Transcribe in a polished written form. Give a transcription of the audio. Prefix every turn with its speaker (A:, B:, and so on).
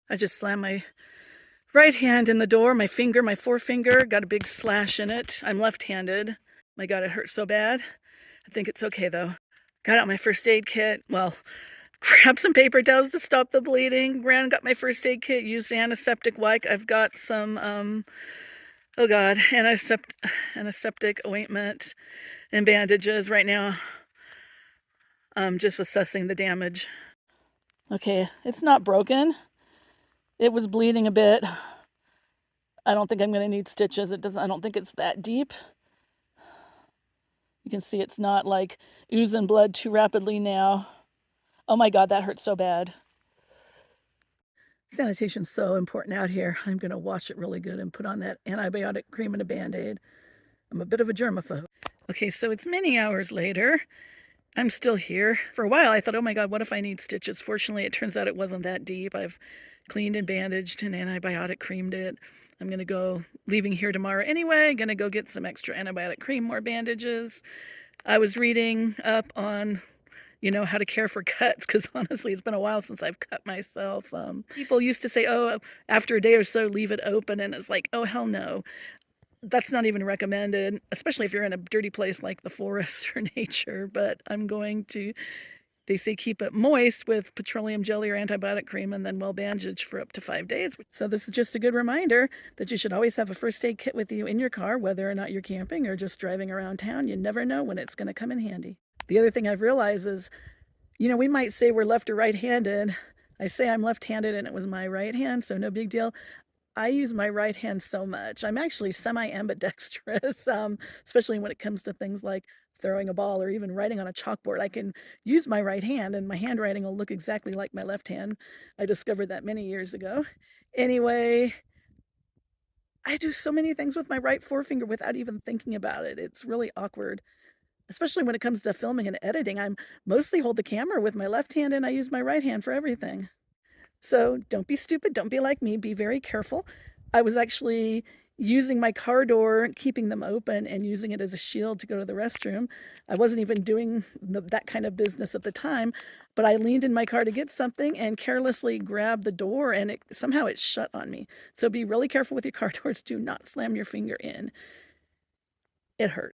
A: I just slammed my right hand in the door, my forefinger, got a big slash in it. I'm left-handed. My God, it hurt so bad. I think it's okay though. Got out my first aid kit. Well, grabbed some paper towels to stop the bleeding. Ran and got my first aid kit, used antiseptic wipe. I've got some, oh God, antiseptic ointment and bandages right now. I'm just assessing the damage. Okay, it's not broken. It was bleeding a bit. I don't think I'm going to need stitches. I don't think it's that deep. You can see it's not like oozing blood too rapidly now. Oh my God, that hurts so bad. Sanitation's so important out here. I'm going to wash it really good and put on that antibiotic cream and a Band-Aid. I'm a bit of a germaphobe. Okay, so it's many hours later. I'm still here. For a while, I thought, oh my God, what if I need stitches? Fortunately, it turns out it wasn't that deep. I've cleaned and bandaged and antibiotic creamed it. I'm going to go, leaving here tomorrow anyway, going to go get some extra antibiotic cream, more bandages. I was reading up on, how to care for cuts, because honestly, it's been a while since I've cut myself. People used to say, oh, after a day or so, leave it open. And it's like, oh, hell no. That's not even recommended, especially if you're in a dirty place like the forest or nature. But I'm going to, they say keep it moist with petroleum jelly or antibiotic cream and then well bandaged for up to 5 days. So this is just a good reminder that you should always have a first aid kit with you in your car, whether or not you're camping or just driving around town. You never know when it's going to come in handy. The other thing I've realized is, we might say we're left or right-handed. I say I'm left-handed and it was my right hand, so no big deal. I use my right hand so much. I'm actually semi-ambidextrous, especially when it comes to things like throwing a ball or even writing on a chalkboard. I can use my right hand and my handwriting will look exactly like my left hand. I discovered that many years ago. Anyway, I do so many things with my right forefinger without even thinking about it. It's really awkward, especially when it comes to filming and editing. I mostly hold the camera with my left hand and I use my right hand for everything. So don't be stupid. Don't be like me. Be very careful. I was actually using my car door, keeping them open and using it as a shield to go to the restroom. I wasn't even doing that kind of business at the time, but I leaned in my car to get something and carelessly grabbed the door and somehow it shut on me. So be really careful with your car doors. Do not slam your finger in. It hurt.